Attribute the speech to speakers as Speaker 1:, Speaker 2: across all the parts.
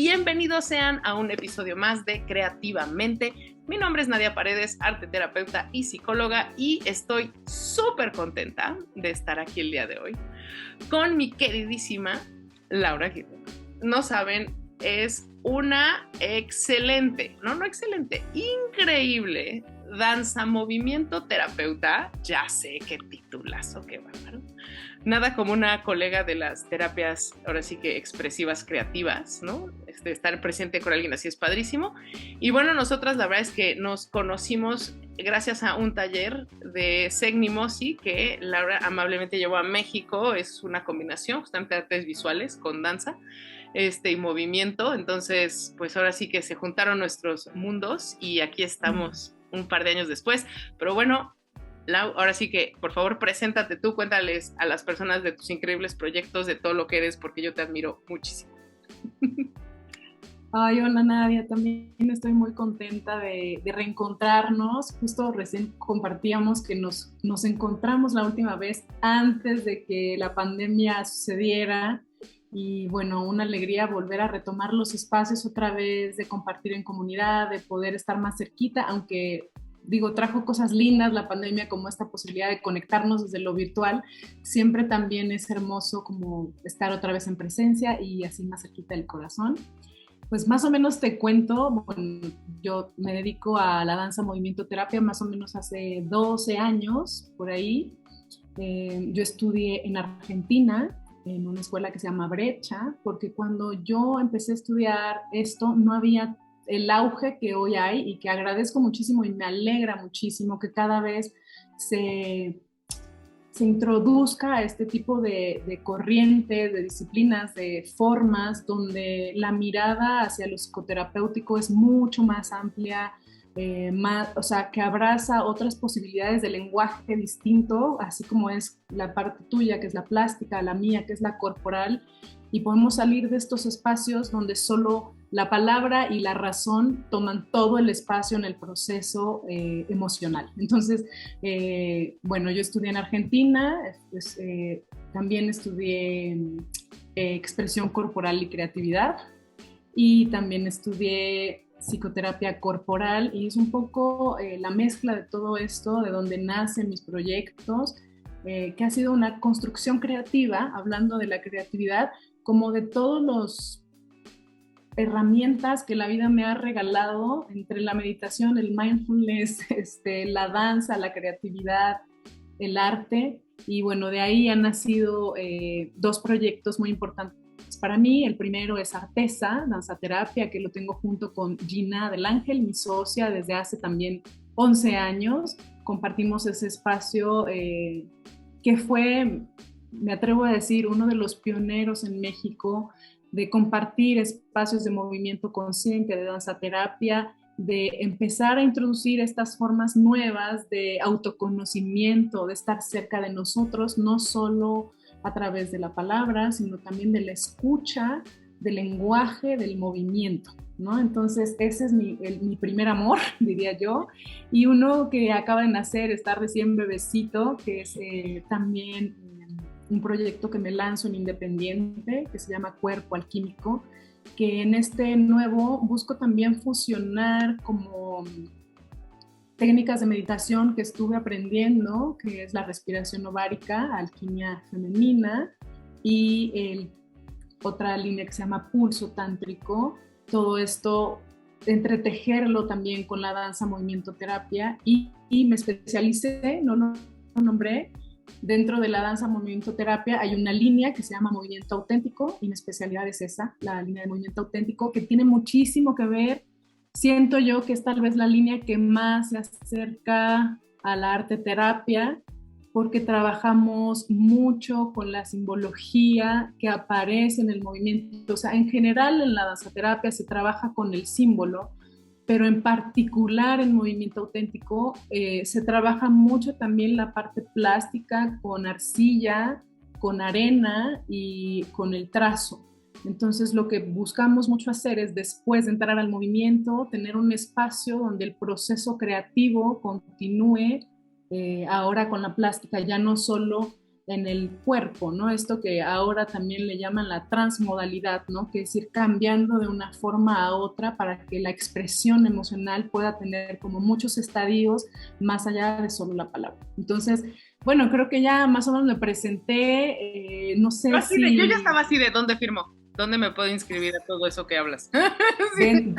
Speaker 1: Bienvenidos sean a un episodio más de Creativamente. Mi nombre es Nadia Paredes, arte terapeuta y psicóloga, y estoy súper contenta de estar aquí el día de hoy con mi queridísima Laura Guerrero. No saben, es una excelente, increíble danza, movimiento, terapeuta. Ya sé qué titulazo, qué bárbaro. Nada como una colega de las terapias, ahora sí que expresivas, creativas, ¿no? Estar presente con alguien así es padrísimo. Y bueno, nosotras la verdad es que nos conocimos gracias a un taller de Segnimosi que Laura amablemente llevó a México. Es una combinación justamente de artes visuales con danza y movimiento. Entonces, pues ahora sí que se juntaron nuestros mundos y aquí estamos un par de años después. Pero bueno, Lau, ahora sí que, por favor, preséntate tú, cuéntales a las personas de tus increíbles proyectos, de todo lo que eres, porque yo te admiro muchísimo.
Speaker 2: Ay, hola Nadia, también estoy muy contenta de reencontrarnos. Justo recién compartíamos que nos encontramos la última vez antes de que la pandemia sucediera y bueno, una alegría volver a retomar los espacios otra vez, de compartir en comunidad, de poder estar más cerquita, aunque digo, trajo cosas lindas la pandemia, como esta posibilidad de conectarnos desde lo virtual. Siempre también es hermoso como estar otra vez en presencia y así más cerquita del corazón. Pues más o menos te cuento, bueno, yo me dedico a la danza movimiento terapia más o menos hace 12 años, por ahí. Yo estudié en Argentina, en una escuela que se llama Brecha, porque cuando yo empecé a estudiar esto no había el auge que hoy hay y que agradezco muchísimo y me alegra muchísimo que cada vez se introduzca a este tipo de corrientes, de disciplinas, de formas, donde la mirada hacia lo psicoterapéutico es mucho más amplia, o sea, que abraza otras posibilidades de lenguaje distinto, así como es la parte tuya, que es la plástica, la mía, que es la corporal, y podemos salir de estos espacios donde solo la palabra y la razón toman todo el espacio en el proceso emocional. Entonces, bueno, yo estudié en Argentina, pues, también estudié expresión corporal y creatividad, y también estudié psicoterapia corporal, y es un poco la mezcla de todo esto, de donde nacen mis proyectos, que ha sido una construcción creativa, hablando de la creatividad, como de todos los herramientas que la vida me ha regalado, entre la meditación, el mindfulness, la danza, la creatividad, el arte. Y bueno, de ahí han nacido dos proyectos muy importantes para mí. El primero es Artesa, danza terapia, que lo tengo junto con Gina del Ángel, mi socia, desde hace también 11 años. Compartimos ese espacio que fue, me atrevo a decir, uno de los pioneros en México de compartir espacios de movimiento consciente, de danza terapia, de empezar a introducir estas formas nuevas de autoconocimiento, de estar cerca de nosotros, no solo a través de la palabra, sino también de la escucha, del lenguaje, del movimiento, ¿no? Entonces ese es mi primer amor, diría yo, y uno que acaba de nacer, está recién bebecito, que es también un proyecto que me lanzo en independiente, que se llama Cuerpo Alquímico, que en este nuevo busco también fusionar como técnicas de meditación que estuve aprendiendo, que es la respiración ovárica, alquimia femenina, y otra línea que se llama pulso tántrico. Todo esto entretejerlo también con la danza movimiento terapia, y me especialicé, no lo nombré, dentro de la danza movimiento terapia hay una línea que se llama movimiento auténtico, y mi especialidad es esa, la línea de movimiento auténtico, que tiene muchísimo que ver. Siento yo que es tal vez la línea que más se acerca a la arte terapia, porque trabajamos mucho con la simbología que aparece en el movimiento. O sea, en general en la danza terapia se trabaja con el símbolo, pero en particular en movimiento auténtico se trabaja mucho también la parte plástica con arcilla, con arena y con el trazo. Entonces lo que buscamos mucho hacer es, después de entrar al movimiento, tener un espacio donde el proceso creativo continúe, ahora con la plástica, ya no solo en el cuerpo, ¿no? Esto que ahora también le llaman la transmodalidad, ¿no? Que es ir cambiando de una forma a otra para que la expresión emocional pueda tener como muchos estadios más allá de solo la palabra. Entonces, bueno, creo que ya más o menos me presenté, no sé si...
Speaker 1: Yo ya estaba así de, ¿dónde firmo? ¿Dónde me puedo inscribir a todo eso que hablas?
Speaker 2: Sí.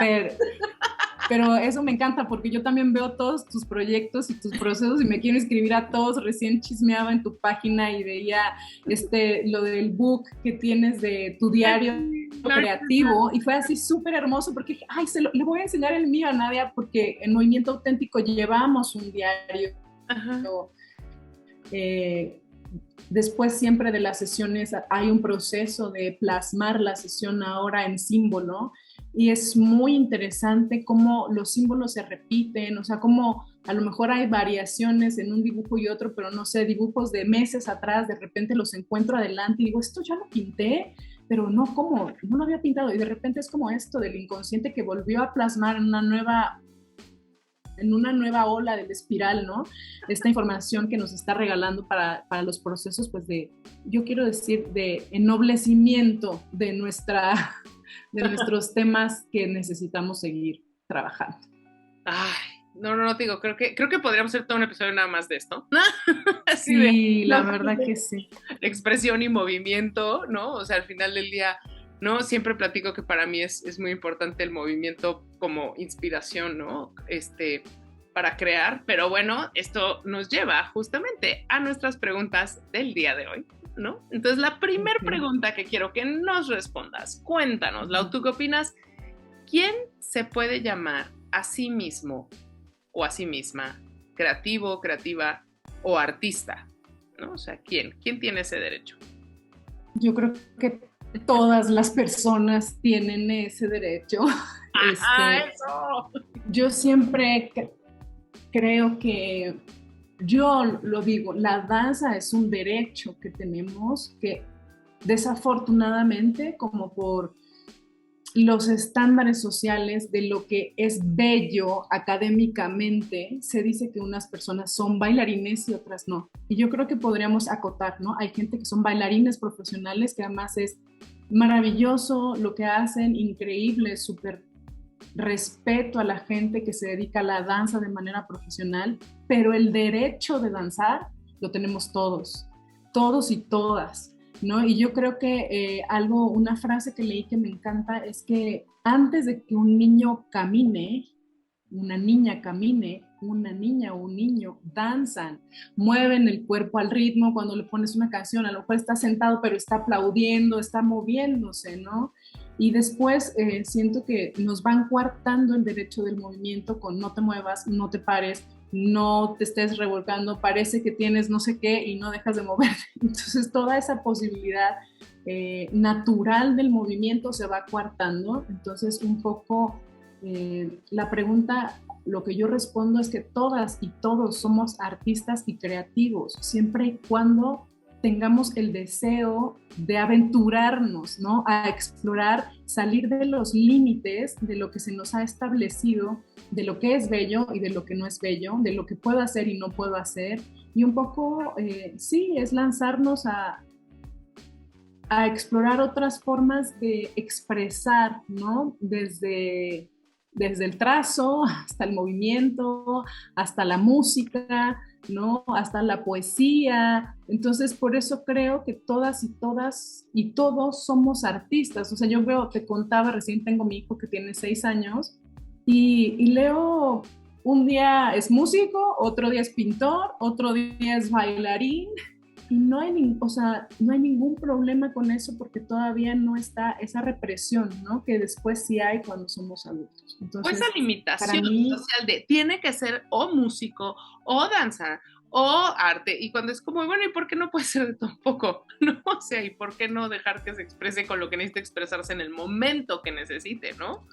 Speaker 2: Pero eso me encanta porque yo también veo todos tus proyectos y tus procesos y me quiero inscribir a todos. Recién chismeaba en tu página y veía lo del book que tienes de tu diario creativo y fue así súper hermoso porque dije, ay, le voy a enseñar el mío a Nadia porque en Movimiento Auténtico llevamos un diario. Después siempre de las sesiones hay un proceso de plasmar la sesión ahora en símbolo y es muy interesante cómo los símbolos se repiten, o sea, cómo a lo mejor hay variaciones en un dibujo y otro, pero no sé, dibujos de meses atrás, de repente los encuentro adelante y digo, esto ya lo pinté, pero no, ¿cómo? No lo había pintado y de repente es como esto del inconsciente que volvió a plasmar en una nueva ola del espiral, ¿no? Esta información que nos está regalando para los procesos, pues yo quiero decir, de ennoblecimiento de nuestros temas que necesitamos seguir trabajando.
Speaker 1: Ay, no, te digo, creo que podríamos hacer todo un episodio nada más de esto.
Speaker 2: Así sí, la verdad que sí.
Speaker 1: Expresión y movimiento, ¿no? O sea, al final del día, ¿no? Siempre platico que para mí es muy importante el movimiento como inspiración, ¿no? Para crear, pero bueno, esto nos lleva justamente a nuestras preguntas del día de hoy, ¿no? Entonces, la primera pregunta que quiero que nos respondas, cuéntanos, Lau, ¿tú qué opinas? ¿Quién se puede llamar a sí mismo o a sí misma creativo, creativa o artista? ¿No? O sea, ¿quién tiene ese derecho?
Speaker 2: Yo creo que todas las personas tienen ese derecho.
Speaker 1: ¡Eso!
Speaker 2: Yo siempre creo que, yo lo digo, la danza es un derecho que tenemos que desafortunadamente, como por los estándares sociales de lo que es bello académicamente, se dice que unas personas son bailarines y otras no. Y yo creo que podríamos acotar, ¿no? Hay gente que son bailarines profesionales, que además es maravilloso lo que hacen, increíble, súper respeto a la gente que se dedica a la danza de manera profesional, pero el derecho de danzar lo tenemos todos y todas. ¿No? Y yo creo que una frase que leí que me encanta es que antes de que un niño camine, una niña camine, una niña o un niño danzan, mueven el cuerpo al ritmo. Cuando le pones una canción, a lo mejor está sentado pero está aplaudiendo, está moviéndose, ¿no? Y después siento que nos van coartando el derecho del movimiento con no te muevas, no te pares, no te estés revolcando, parece que tienes no sé qué y no dejas de moverte. Entonces toda esa posibilidad natural del movimiento se va coartando. Entonces un poco la pregunta, lo que yo respondo es que todas y todos somos artistas y creativos, siempre y cuando tengamos el deseo de aventurarnos, ¿no? A explorar, salir de los límites de lo que se nos ha establecido, de lo que es bello y de lo que no es bello, de lo que puedo hacer y no puedo hacer. Y un poco, sí, es lanzarnos a explorar otras formas de expresar, ¿no? Desde el trazo hasta el movimiento, hasta la música, ¿no? Hasta la poesía. Entonces, por eso creo que todas y todos somos artistas. O sea, yo te contaba, recién tengo mi hijo que tiene 6 años y Leo un día es músico, otro día es pintor, otro día es bailarín. Y no hay ningún problema con eso porque todavía no está esa represión, ¿no? Que después sí hay cuando somos adultos. Entonces,
Speaker 1: o esa limitación social de tiene que ser o músico o danza o arte. Y cuando es como, bueno, ¿y por qué no puede ser de todo un poco? ¿No? O sea, ¿y por qué no dejar que se exprese con lo que necesita expresarse en el momento que necesite, ¿no?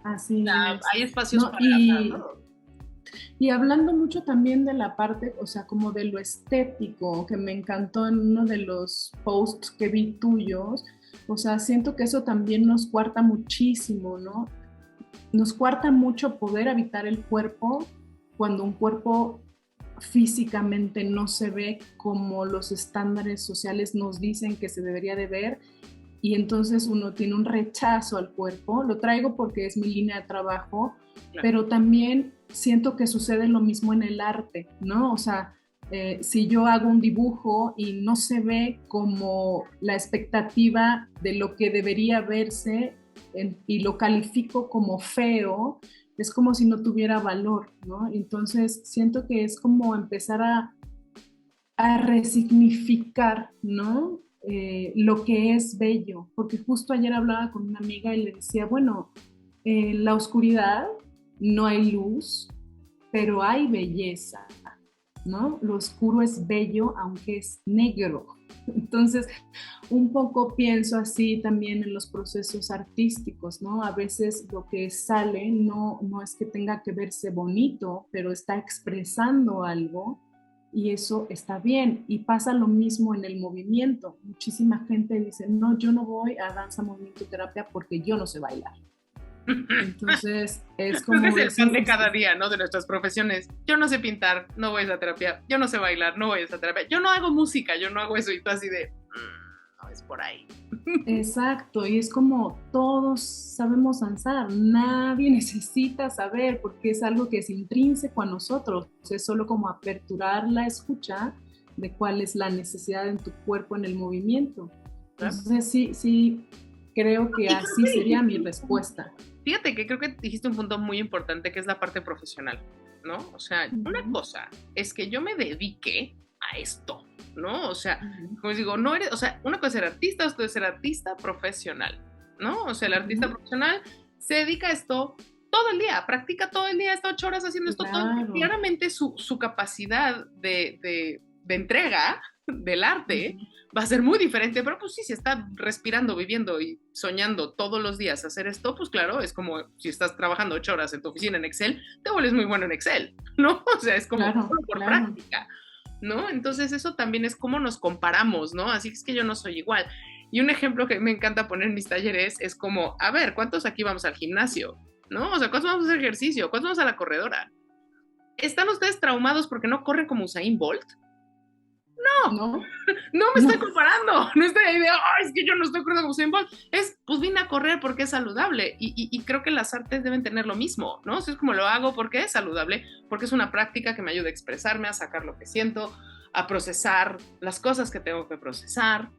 Speaker 2: Así es.
Speaker 1: Hay espacios para todo.
Speaker 2: Y hablando mucho también de la parte, o sea, como de lo estético, que me encantó en uno de los posts que vi tuyos, o sea, siento que eso también nos cuarta muchísimo, ¿no? Nos cuarta mucho poder habitar el cuerpo cuando un cuerpo físicamente no se ve como los estándares sociales nos dicen que se debería de ver, y entonces uno tiene un rechazo al cuerpo. Lo traigo porque es mi línea de trabajo, claro. Pero también siento que sucede lo mismo en el arte, ¿no? O sea, si yo hago un dibujo y no se ve como la expectativa de lo que debería verse y lo califico como feo, es como si no tuviera valor, ¿no? Entonces siento que es como empezar a resignificar, ¿no? Lo que es bello, porque justo ayer hablaba con una amiga y le decía, bueno, en la oscuridad no hay luz, pero hay belleza, ¿no? Lo oscuro es bello aunque es negro. Entonces, un poco pienso así también en los procesos artísticos, ¿no? A veces lo que sale no es que tenga que verse bonito, pero está expresando algo y eso está bien. Y pasa lo mismo en el movimiento. Muchísima gente dice, no, yo no voy a danza, movimiento, terapia porque yo no sé bailar. Entonces es como
Speaker 1: es el pan de cada día, ¿no? De nuestras profesiones. Yo no sé pintar, no voy a esa terapia. Yo no sé bailar, no voy a esa terapia. Yo no hago música, yo no hago eso. Y tú así de, no, es por ahí.
Speaker 2: Exacto, y es como todos sabemos danzar, nadie necesita saber porque es algo que es intrínseco a nosotros. Es solo como aperturar la escucha de cuál es la necesidad en tu cuerpo en el movimiento. Entonces sí, creo que así sería mi respuesta.
Speaker 1: Fíjate que creo que dijiste un punto muy importante que es la parte profesional, ¿no? O sea, una cosa es que yo me dedique a esto, ¿no? O sea, como digo, no eres, o sea, una cosa es ser artista, otra es ser artista profesional, ¿no? O sea, el artista profesional se dedica a esto todo el día, practica todo el día, está 8 horas haciendo esto todo el día. Claramente su capacidad de entrega del arte va a ser muy diferente, pero pues sí, si está respirando, viviendo y soñando todos los días hacer esto, pues claro, es como si estás trabajando 8 horas en tu oficina en Excel, te vuelves muy bueno en Excel, ¿no? O sea, es como por práctica, ¿no? Entonces eso también es cómo nos comparamos, ¿no? Así es que yo no soy igual. Y un ejemplo que me encanta poner en mis talleres es como, a ver, ¿cuántos aquí vamos al gimnasio? ¿No? O sea, ¿cuántos vamos a hacer ejercicio? ¿Cuántos vamos a la corredora? ¿Están ustedes traumados porque no corren como Usain Bolt? No me estoy comparando, no estoy ahí de, es que yo no estoy corriendo como Usain Bolt, pues vine a correr porque es saludable y creo que las artes deben tener lo mismo, ¿no? O sea, es como lo hago porque es saludable, porque es una práctica que me ayuda a expresarme, a sacar lo que siento, a procesar las cosas que tengo que procesar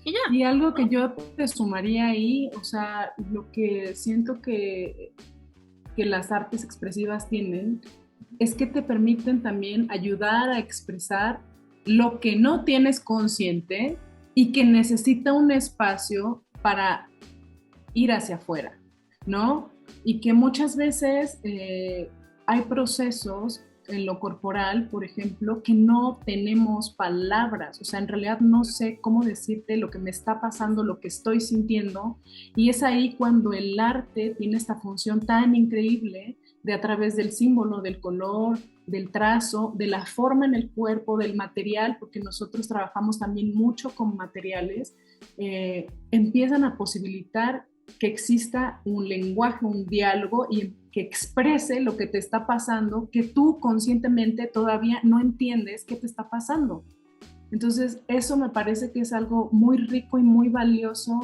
Speaker 1: y ya.
Speaker 2: Y algo que yo te sumaría ahí, o sea, lo que siento que las artes expresivas tienen es que te permiten también ayudar a expresar lo que no tienes consciente y que necesita un espacio para ir hacia afuera, ¿no? Y que muchas veces hay procesos en lo corporal, por ejemplo, que no tenemos palabras, o sea, en realidad no sé cómo decirte lo que me está pasando, lo que estoy sintiendo, y es ahí cuando el arte tiene esta función tan increíble de a través del símbolo, del color, del trazo, de la forma en el cuerpo, del material, porque nosotros trabajamos también mucho con materiales, empiezan a posibilitar que exista un lenguaje, un diálogo y que exprese lo que te está pasando, que tú conscientemente todavía no entiendes qué te está pasando. Entonces, eso me parece que es algo muy rico y muy valioso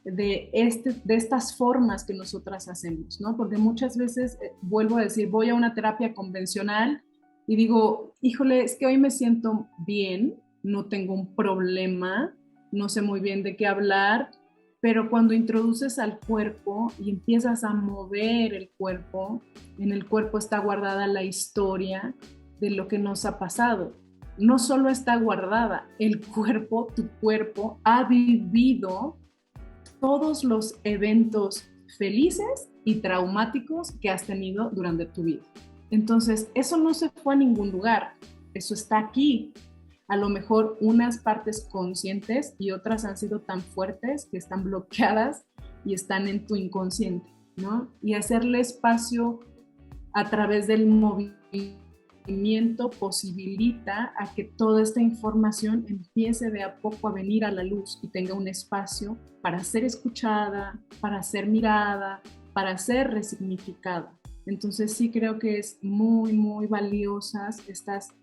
Speaker 2: de estas formas que nosotras hacemos, ¿no? Porque muchas veces, vuelvo a decir, voy a una terapia convencional y digo, híjole, es que hoy me siento bien, no tengo un problema, no sé muy bien de qué hablar, pero cuando introduces al cuerpo y empiezas a mover el cuerpo, en el cuerpo está guardada la historia de lo que nos ha pasado. No solo está guardada, el cuerpo, tu cuerpo, ha vivido todos los eventos felices y traumáticos que has tenido durante tu vida. Entonces, eso no se fue a ningún lugar, eso está aquí. A lo mejor unas partes conscientes y otras han sido tan fuertes que están bloqueadas y están en tu inconsciente, ¿no? Y hacerle espacio a través del movimiento posibilita a que toda esta información empiece de a poco a venir a la luz y tenga un espacio para ser escuchada, para ser mirada, para ser resignificada. Entonces sí creo que es muy, muy valiosas estas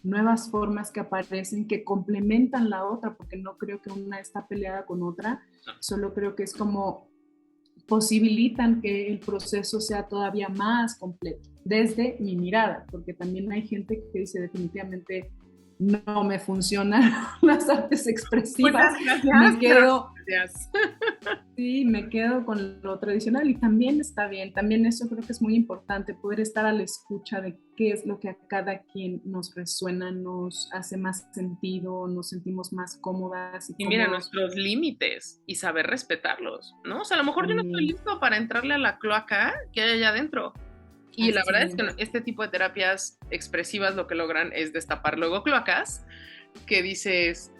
Speaker 2: nuevas formas que aparecen, que complementan la otra, porque no creo que una está peleada con otra, solo creo que es como posibilitan que el proceso sea todavía más completo, desde mi mirada, porque también hay gente que dice definitivamente no me funcionan las artes expresivas,
Speaker 1: Muchas gracias.
Speaker 2: me quedo,
Speaker 1: Gracias.
Speaker 2: sí, me quedo con lo tradicional y también está bien, también eso creo que es muy importante, poder estar a la escucha de qué es lo que a cada quien nos resuena, nos hace más sentido, nos sentimos más cómodas
Speaker 1: Y mira,
Speaker 2: cómodos.
Speaker 1: nuestros límites y saber respetarlos, ¿no? O sea, a lo mejor yo no estoy
Speaker 2: También,
Speaker 1: listo para entrarle a la cloaca que hay allá adentro. Y la
Speaker 2: así
Speaker 1: verdad es que
Speaker 2: es.
Speaker 1: este tipo de terapias expresivas lo que logran es destapar luego cloacas que dices,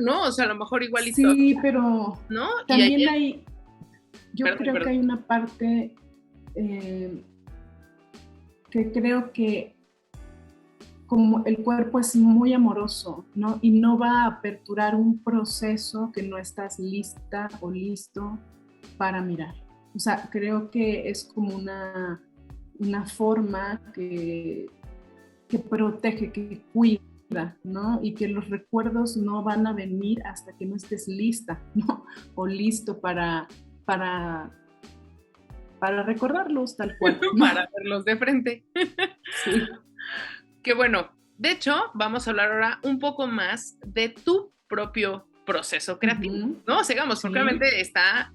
Speaker 1: no, o sea, a lo mejor igualito,
Speaker 2: Sí, pero
Speaker 1: ¿no? Y
Speaker 2: también
Speaker 1: ayer,
Speaker 2: hay, yo creo que hay una parte eh, que creo que como el cuerpo es muy amoroso, ¿no? Y no va a aperturar un proceso que no estás lista o listo para mirar. O sea, creo que es como una forma que protege, que cuida, ¿no? Y que los recuerdos no van a venir hasta que no estés lista, ¿no? O listo para, para recordarlos tal cual, ¿no?
Speaker 1: para verlos de frente.
Speaker 2: Sí.
Speaker 1: Que bueno, de hecho, vamos a hablar ahora un poco más de tu propio proceso creativo, ¿no? Sigamos, porque
Speaker 2: Sí.
Speaker 1: obviamente está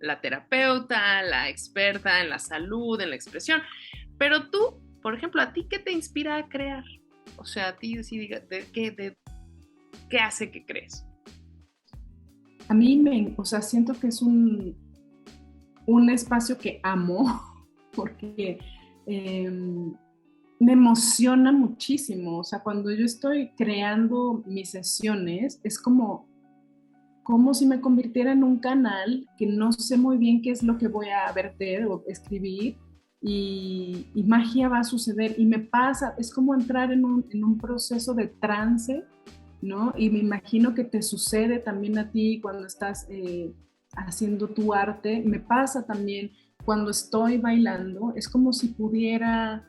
Speaker 1: la terapeuta, la experta en la salud, en la expresión, pero tú, por ejemplo, ¿a ti qué te inspira a crear? O sea, a ti sí, ¿qué hace que crees?
Speaker 2: A mí o sea, siento que es un espacio que amo porque me emociona muchísimo. O sea, cuando yo estoy creando mis sesiones, es como si me convirtiera en un canal que no sé muy bien qué es lo que voy a verter o escribir y magia va a suceder y me pasa, es como entrar en un proceso de trance, ¿no? Y me imagino que te sucede también a ti cuando estás haciendo tu arte, me pasa también cuando estoy bailando, es como si pudiera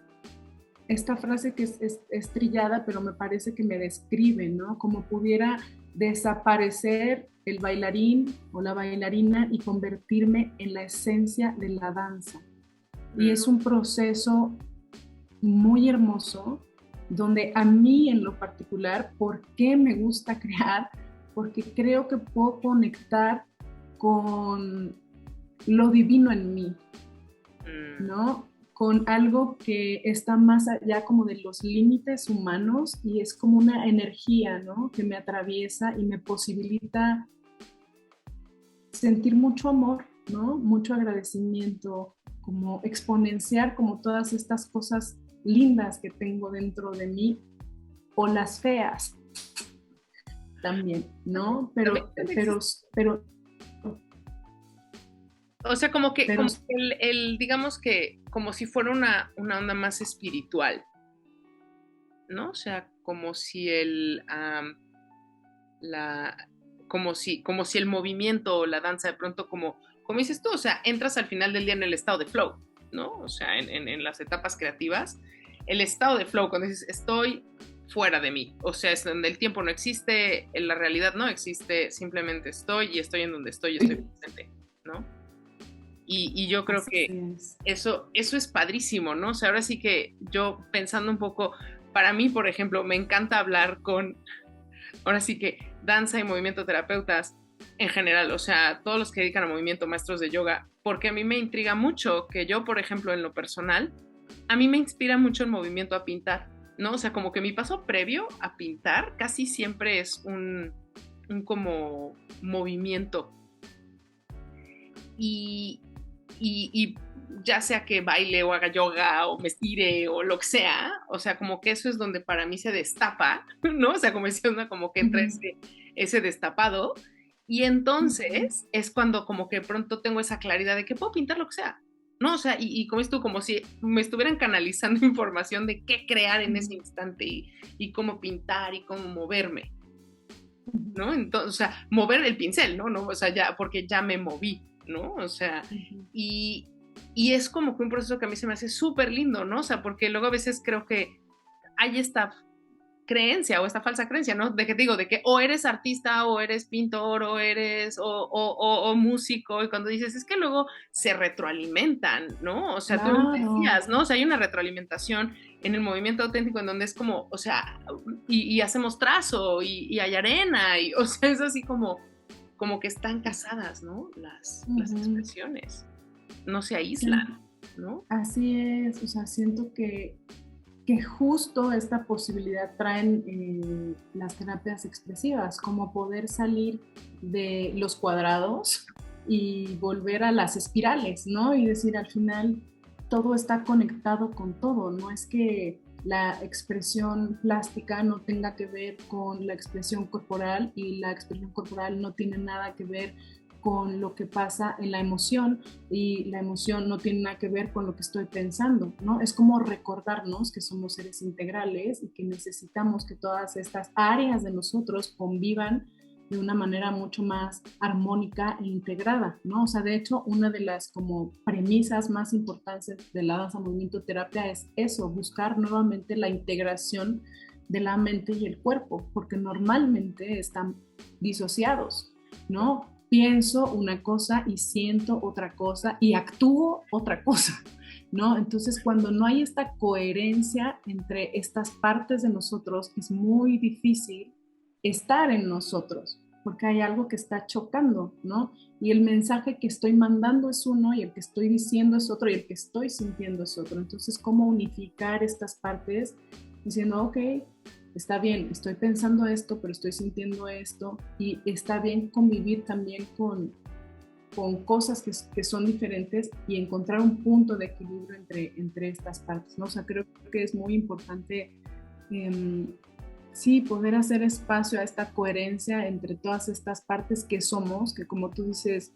Speaker 2: esta frase que es trillada, pero me parece que me describe, ¿no? Como pudiera desaparecer el bailarín o la bailarina y convertirme en la esencia de la danza. Y es un proceso muy hermoso, donde a mí en lo particular, ¿por qué me gusta crear? Porque creo que puedo conectar con lo divino en mí, ¿no? Con algo que está más allá como de los límites humanos y es como una energía, ¿no? Que me atraviesa y me posibilita sentir mucho amor, ¿no? Mucho agradecimiento, como exponenciar como todas estas cosas lindas que tengo dentro de mí o las feas también, ¿no? Pero
Speaker 1: O sea, como que
Speaker 2: pero
Speaker 1: digamos que como si fuera una onda más espiritual, ¿no? O sea, como si como si el movimiento o la danza de pronto como dices tú, o sea, entras al final del día en el estado de flow, ¿no? O sea, en las etapas creativas, el estado de flow, cuando dices, estoy fuera de mí, o sea, es donde el tiempo no existe, en la realidad no existe, simplemente estoy y estoy en donde estoy y estoy presente, ¿no? Y yo creo que eso es padrísimo, ¿no? O sea, ahora sí que yo pensando un poco, para mí, por ejemplo, me encanta hablar con, ahora sí que danza y movimiento terapeutas en general, o sea, todos los que dedican a movimiento, maestros de yoga, porque a mí me intriga mucho que yo, por ejemplo, en lo personal, a mí me inspira mucho el movimiento a pintar, ¿no? O sea, como que mi paso previo a pintar casi siempre es un como movimiento. Y ya sea que baile o haga yoga o me estire o lo que sea, o sea, como que eso es donde para mí se destapa, ¿no? O sea, como decía una, como que entra ese destapado y entonces es cuando como que pronto tengo esa claridad de que puedo pintar lo que sea, ¿no? O sea, y como es tú, como si me estuvieran canalizando información de qué crear en ese instante y cómo pintar y cómo moverme, ¿no? Entonces, o sea, mover el pincel, ¿no? O sea, ya, porque ya me moví, ¿no? O sea, y Y es como que un proceso que a mí se me hace súper lindo, ¿no? O sea, porque luego a veces creo que hay esta creencia o esta falsa creencia, ¿no? De que digo, de que o eres artista o eres pintor o eres o músico, y cuando dices, es que luego se retroalimentan, ¿no? O sea, tú
Speaker 2: Claro.
Speaker 1: decías, ¿no? O sea, hay una retroalimentación en el movimiento auténtico en donde es como, o sea, y hacemos trazo y hay arena, y, o sea, es así como que están casadas, ¿no? Las expresiones, no se
Speaker 2: Sí,
Speaker 1: aíslan, ¿no?
Speaker 2: así es, o sea, siento que justo esta posibilidad traen las terapias expresivas, como poder salir de los cuadrados y volver a las espirales, ¿no? Y decir, al final todo está conectado con todo, no es que la expresión plástica no tenga que ver con la expresión corporal y la expresión corporal no tiene nada que ver con lo que pasa en la emoción y la emoción no tiene nada que ver con lo que estoy pensando, ¿no? Es como recordarnos que somos seres integrales y que necesitamos que todas estas áreas de nosotros convivan de una manera mucho más armónica e integrada, ¿no? O sea, de hecho, una de las como premisas más importantes de la danza movimiento terapia es eso, buscar nuevamente la integración de la mente y el cuerpo, porque normalmente están disociados, ¿no? Pienso una cosa y siento otra cosa y actúo otra cosa, ¿no? Entonces, cuando no hay esta coherencia entre estas partes de nosotros, es muy difícil estar en nosotros, porque hay algo que está chocando, ¿no? Y el mensaje que estoy mandando es uno y el que estoy diciendo es otro y el que estoy sintiendo es otro. Entonces, ¿cómo unificar estas partes diciendo, ok, está bien, estoy pensando esto, pero estoy sintiendo esto y está bien convivir también con cosas que son diferentes y encontrar un punto de equilibrio entre estas partes, ¿no? O sea, creo que es muy importante, sí, poder hacer espacio a esta coherencia entre todas estas partes que somos, que como tú dices,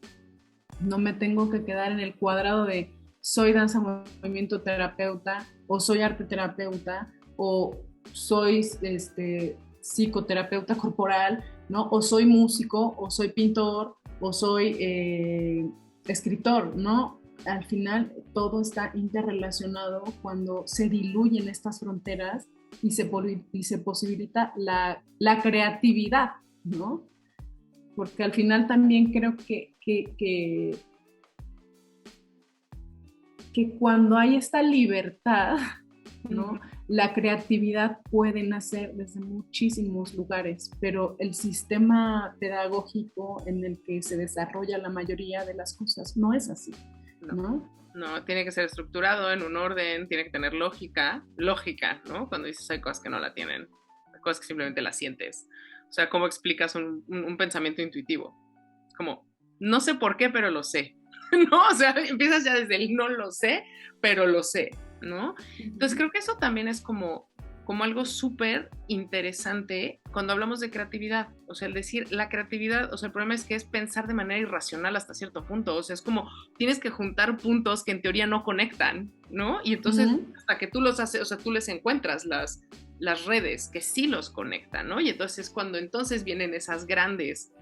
Speaker 2: no me tengo que quedar en el cuadrado de soy danza movimiento terapeuta o soy arte terapeuta o soy psicoterapeuta corporal, ¿no? O soy músico o soy pintor o soy escritor, ¿no? Al final todo está interrelacionado cuando se diluyen estas fronteras y se posibilita la creatividad, ¿no? Porque al final también creo que cuando hay esta libertad, ¿no? La creatividad puede nacer desde muchísimos lugares, pero el sistema pedagógico en el que se desarrolla la mayoría de las cosas no es así, ¿no?
Speaker 1: No, tiene que ser estructurado en un orden, tiene que tener lógica, ¿no? Cuando dices hay cosas que no la tienen, hay cosas que simplemente las sientes. O sea, ¿cómo explicas un pensamiento intuitivo? Como, no sé por qué, pero lo sé, ¿no? O sea, empiezas ya desde el no lo sé, pero lo sé, ¿no? Entonces creo que eso también es como algo súper interesante cuando hablamos de creatividad. O sea, el decir la creatividad, o sea, el problema es que es pensar de manera irracional hasta cierto punto. O sea, es como tienes que juntar puntos que en teoría no conectan, ¿no? Y entonces hasta que tú los haces, o sea, tú les encuentras las redes que sí los conectan, ¿no? Y entonces cuando entonces vienen esas grandes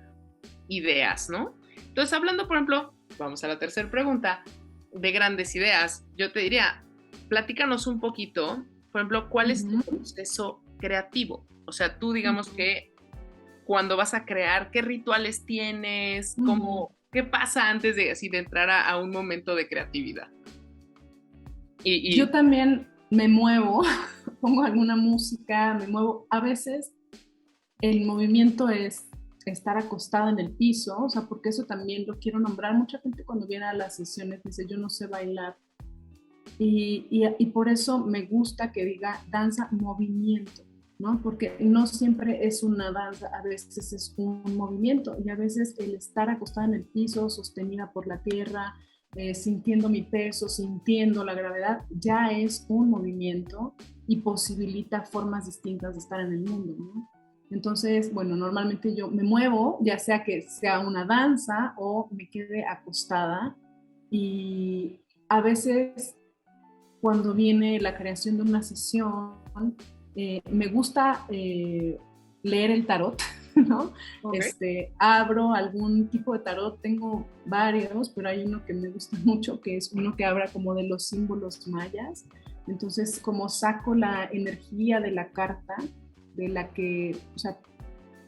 Speaker 1: ideas, ¿no? Entonces, hablando, por ejemplo, vamos a la tercera pregunta, de grandes ideas, yo te diría, platícanos un poquito, por ejemplo, ¿cuál es tu proceso creativo? O sea, tú digamos que cuando vas a crear, ¿qué rituales tienes? ¿Cómo, qué pasa antes de, así, de entrar a un momento de creatividad?
Speaker 2: Yo también me muevo, pongo alguna música, me muevo. A veces el movimiento es estar acostada en el piso, o sea, porque eso también lo quiero nombrar. Mucha gente cuando viene a las sesiones dice, yo no sé bailar. Y por eso me gusta que diga danza movimiento, ¿no? Porque no siempre es una danza, a veces es un movimiento y a veces el estar acostada en el piso, sostenida por la tierra, sintiendo mi peso, sintiendo la gravedad, ya es un movimiento y posibilita formas distintas de estar en el mundo, ¿no? Entonces, bueno, normalmente yo me muevo, ya sea que sea una danza o me quede acostada y a veces cuando viene la creación de una sesión, me gusta leer el tarot, ¿no?
Speaker 1: Okay.
Speaker 2: Abro algún tipo de tarot, tengo varios, pero hay uno que me gusta mucho, que es uno que habla como de los símbolos mayas. Entonces, como saco la energía de la carta, de la que, o sea,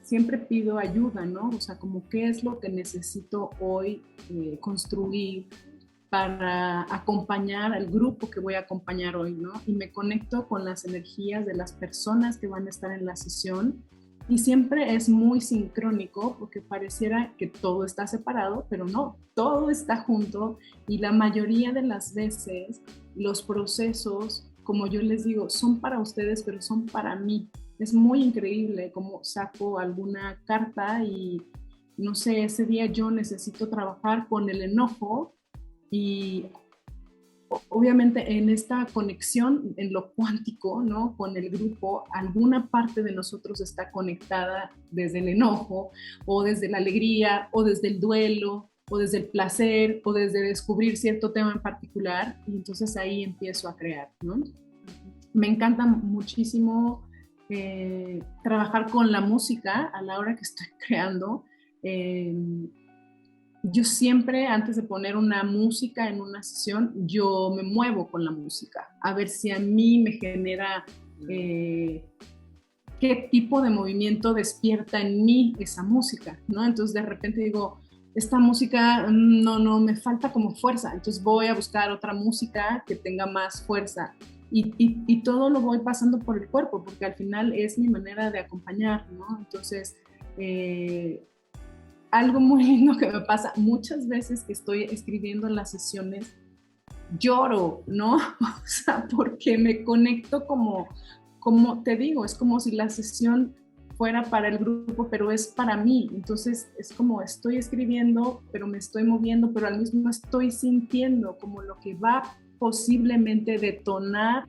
Speaker 2: siempre pido ayuda, ¿no? O sea, como qué es lo que necesito hoy construir para acompañar al grupo que voy a acompañar hoy, ¿no? Y me conecto con las energías de las personas que van a estar en la sesión y siempre es muy sincrónico porque pareciera que todo está separado, pero no, todo está junto y la mayoría de las veces los procesos, como yo les digo, son para ustedes, pero son para mí. Es muy increíble cómo saco alguna carta y no sé, ese día yo necesito trabajar con el enojo y obviamente en esta conexión en lo cuántico, ¿no? Con el grupo, alguna parte de nosotros está conectada desde el enojo o desde la alegría o desde el duelo o desde el placer o desde descubrir cierto tema en particular y entonces ahí empiezo a crear, ¿no? Me encanta muchísimo trabajar con la música a la hora que estoy creando. Eh, yo siempre, antes de poner una música en una sesión, yo me muevo con la música, a ver si a mí me genera qué tipo de movimiento despierta en mí esa música, ¿no? Entonces de repente digo, esta música no, me falta como fuerza, entonces voy a buscar otra música que tenga más fuerza. Y todo lo voy pasando por el cuerpo, porque al final es mi manera de acompañar, ¿no? Entonces, algo muy lindo que me pasa muchas veces que estoy escribiendo en las sesiones, lloro, ¿no? O sea, porque me conecto como te digo, es como si la sesión fuera para el grupo, pero es para mí. Entonces es como estoy escribiendo, pero me estoy moviendo, pero al mismo estoy sintiendo como lo que va posiblemente detonar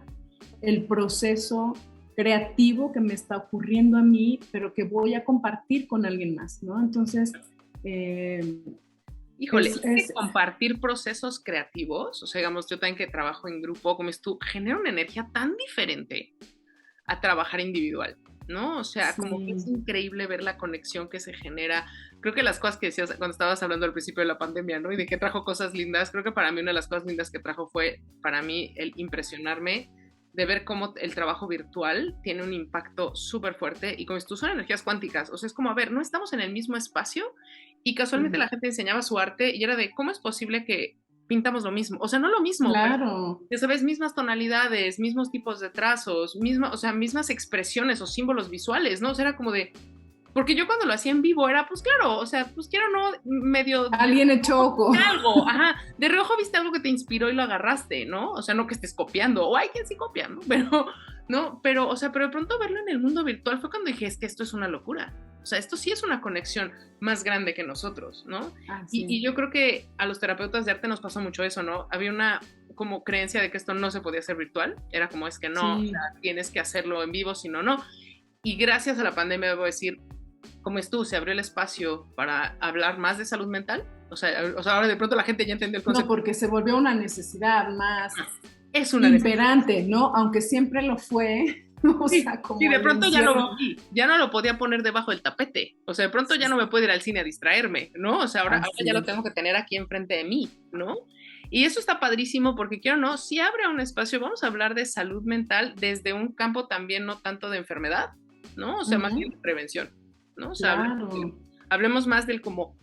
Speaker 2: el proceso creativo que me está ocurriendo a mí, pero que voy a compartir con alguien más, ¿no? Entonces,
Speaker 1: Híjole, es que compartir procesos creativos, o sea, digamos, yo también que trabajo en grupo, como es tú, genera una energía tan diferente a trabajar individual, ¿no? O sea, sí, como que es increíble ver la conexión que se genera. Creo que las cosas que decías cuando estabas hablando al principio de la pandemia, ¿no? Y de que trajo cosas lindas, creo que para mí una de las cosas lindas que trajo fue, para mí, el impresionarme de ver cómo el trabajo virtual tiene un impacto súper fuerte y como tú son energías cuánticas, o sea, es como, a ver, no estamos en el mismo espacio y casualmente la gente enseñaba su arte y era de, ¿cómo es posible que pintamos lo mismo? O sea, no lo mismo,
Speaker 2: claro.
Speaker 1: Pero, ya sabes, mismas tonalidades, mismos tipos de trazos, o sea, mismas expresiones o símbolos visuales, ¿no? O sea, era como de, porque yo cuando lo hacía en vivo era, pues claro, o sea, pues quiero no, medio...
Speaker 2: Alguien echó ojo.
Speaker 1: Algo, ajá, de reojo viste algo que te inspiró y lo agarraste, ¿no? O sea, no que estés copiando, o hay quien sí copia, ¿no? Pero, o sea, pero de pronto verlo en el mundo virtual fue cuando dije, es que esto es una locura. O sea, esto sí es una conexión más grande que nosotros, ¿no? Sí. Y yo creo que a los terapeutas de arte nos pasó mucho eso, ¿no? Había una como creencia de que esto no se podía hacer virtual, era como es que no, sí. O sea, tienes que hacerlo en vivo, si no, no. Y gracias a la pandemia, debo decir, como es tú, se abrió el espacio para hablar más de salud mental. O sea, ahora de pronto la gente ya entendió el concepto.
Speaker 2: No, porque se volvió una necesidad más
Speaker 1: es una
Speaker 2: imperante,
Speaker 1: necesidad.
Speaker 2: ¿no? Aunque siempre lo fue. O
Speaker 1: sí,
Speaker 2: sea, como
Speaker 1: sí, de pronto ya no lo podía poner debajo del tapete. O sea, de pronto ya no me puedo ir al cine a distraerme, ¿no? O sea, ahora ya lo tengo que tener aquí enfrente de mí, ¿no? Y eso está padrísimo porque quiero no, si abre un espacio, vamos a hablar de salud mental desde un campo también no tanto de enfermedad, ¿no? O sea, más bien de prevención, ¿no? O sea,
Speaker 2: claro.
Speaker 1: hablemos más del como,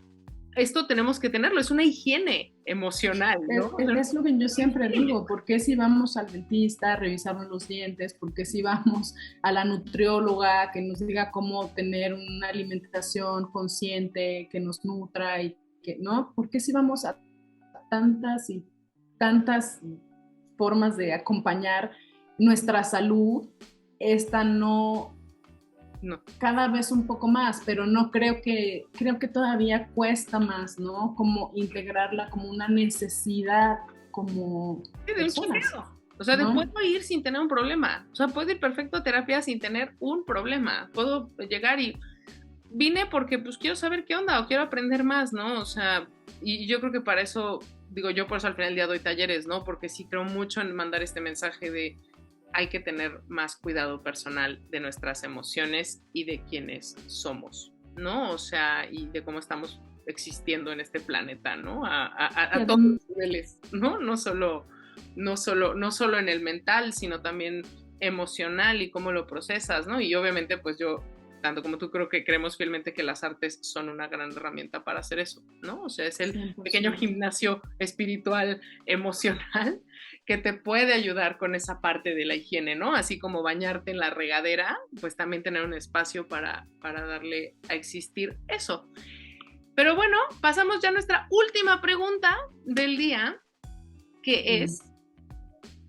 Speaker 1: esto tenemos que tenerlo, es una higiene emocional, ¿no?
Speaker 2: Es lo que yo siempre digo, ¿por qué si vamos al dentista a revisarnos los dientes? ¿Por qué si vamos a la nutrióloga que nos diga cómo tener una alimentación consciente, que nos nutra y que, ¿no? ¿Por qué si vamos a tantas y tantas formas de acompañar nuestra salud? Esta no, cada vez un poco más, pero no creo que todavía cuesta más, ¿no? Como integrarla como una necesidad, como
Speaker 1: sí, de un chequeo. O sea, ¿no? Puedo ir sin tener un problema. O sea, puedo ir perfecto a terapia sin tener un problema. Puedo llegar y vine porque pues quiero saber qué onda o quiero aprender más, ¿no? O sea, y yo creo que para eso, digo, yo por eso al final del día doy talleres, ¿no? Porque sí creo mucho en mandar este mensaje de hay que tener más cuidado personal de nuestras emociones y de quienes somos, ¿no? O sea, y de cómo estamos existiendo en este planeta, ¿no? A todos los niveles, ¿no? No solo en el mental, sino también emocional y cómo lo procesas, ¿no? Y obviamente, pues yo, tanto como tú, creo que creemos fielmente que las artes son una gran herramienta para hacer eso, ¿no? O sea, es el 100%. Pequeño gimnasio espiritual, emocional, que te puede ayudar con esa parte de la higiene, ¿no? Así como bañarte en la regadera, pues también tener un espacio para darle a existir eso. Pero bueno, pasamos ya a nuestra última pregunta del día, que es,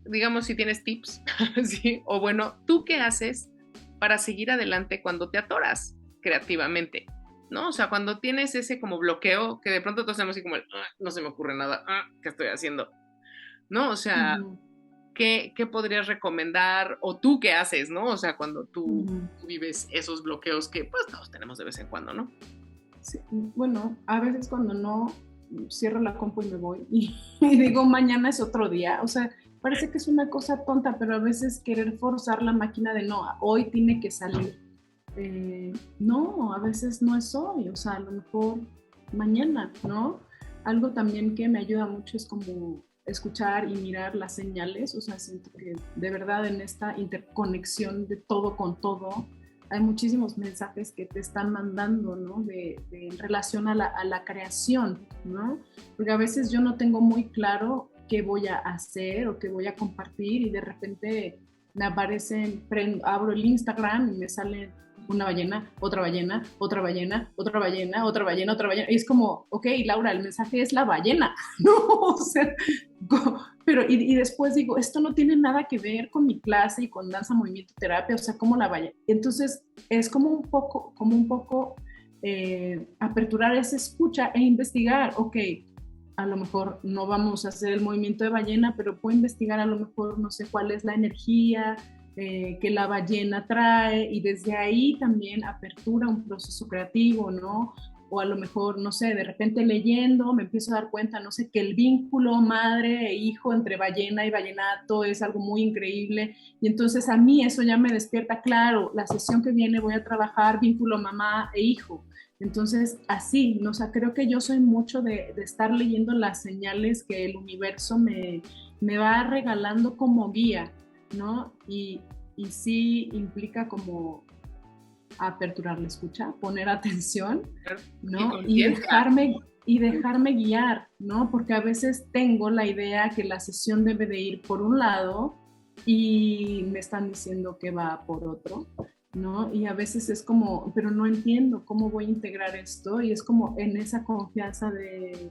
Speaker 1: digamos, si tienes tips, ¿sí? O bueno, ¿tú qué haces para seguir adelante cuando te atoras creativamente? ¿No? O sea, cuando tienes ese como bloqueo, que de pronto todos hacemos así como no se me ocurre nada, ¿qué estoy haciendo? ¿No? O sea, ¿qué podrías recomendar? O tú qué haces, ¿no? O sea, cuando tú vives esos bloqueos que pues todos tenemos de vez en cuando, ¿no?
Speaker 2: Sí, bueno, a veces cuando no, cierro la compu y me voy y digo mañana es otro día, o sea, parece que es una cosa tonta, pero a veces querer forzar la máquina de no, hoy tiene que salir, no, a veces no es hoy, o sea, a lo mejor mañana, ¿no? Algo también que me ayuda mucho es como escuchar y mirar las señales, o sea, siento que de verdad en esta interconexión de todo con todo, hay muchísimos mensajes que te están mandando, ¿no? En relación a la creación, ¿no? Porque a veces yo no tengo muy claro qué voy a hacer o qué voy a compartir y de repente me aparecen, abro el Instagram y me sale una ballena, otra ballena, otra ballena, otra ballena, otra ballena, otra ballena. Y es como, ok, Laura, el mensaje es la ballena, ¿no? O sea, pero y después digo, esto no tiene nada que ver con mi clase y con danza, movimiento, terapia, o sea, ¿cómo la ballena? Entonces, es como un poco aperturar esa escucha e investigar, ok, a lo mejor no vamos a hacer el movimiento de ballena, pero puedo investigar a lo mejor, no sé cuál es la energía que la ballena trae y desde ahí también apertura un proceso creativo, ¿no? O a lo mejor, no sé, de repente leyendo me empiezo a dar cuenta, no sé, que el vínculo madre e hijo entre ballena y vallenato es algo muy increíble y entonces a mí eso ya me despierta, claro, la sesión que viene voy a trabajar vínculo mamá e hijo. Entonces, así, ¿no? O sea, creo que yo soy mucho de estar leyendo las señales que el universo me va regalando como guía, ¿no? Y sí implica como aperturar la escucha, poner atención, ¿no? Y dejarme guiar, ¿no? Porque a veces tengo la idea que la sesión debe de ir por un lado y me están diciendo que va por otro, ¿no? Y a veces es como, pero no entiendo cómo voy a integrar esto y es como en esa confianza de